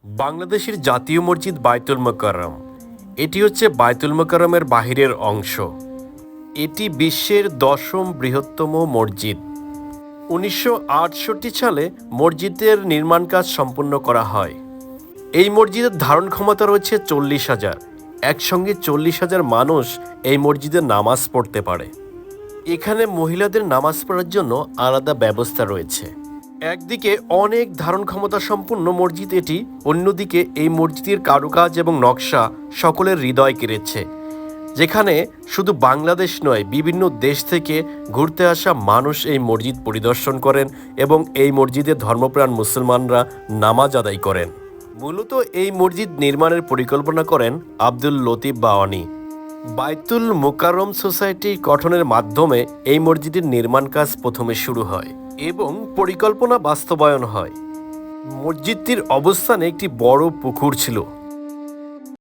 বাংলাদেশের জাতীয় মসজিদ বায়তুল মোকাররম। এটি হচ্ছে বায়তুল মোকাররমের বাহিরের অংশ। এটি বিশ্বের 10ম বৃহত্তম মসজিদ। 1968 সালে মসজিদের নির্মাণ কাজ সম্পূর্ণ করা হয়। এই মসজিদের ধারণ ক্ষমতা রয়েছে 40,000। একসঙ্গে 40,000 মানুষ এই মসজিদে নামাজ পড়তে পারে। এখানে মহিলাদের নামাজ পড়ার জন্য আলাদা ব্যবস্থা রয়েছে। একদিকে অনেক ধারণ ক্ষমতা সম্পন্ন মসজিদ এটি, অন্যদিকে এই মসজিদের কারুকাজ এবং নকশা সকলের হৃদয় কেড়েছে। যেখানে শুধু বাংলাদেশ নয়, বিভিন্ন দেশ থেকে ঘুরতে আসা মানুষ এই মসজিদ পরিদর্শন করেন এবং এই মসজিদে ধর্মপ্রাণ মুসলমানরা নামাজ আদায় করেন। মূলত এই মসজিদ নির্মাণের পরিকল্পনা করেন আব্দুল লতিফ বাওয়ানি। বায়তুল মোকাররম সোসাইটি গঠনের মাধ্যমে এই মসজিদের নির্মাণ কাজ প্রথমে শুরু হয় এবং পরিকল্পনা বাস্তবায়ন হয়। মসজিদটির অবস্থানে একটি বড় পুকুর ছিল,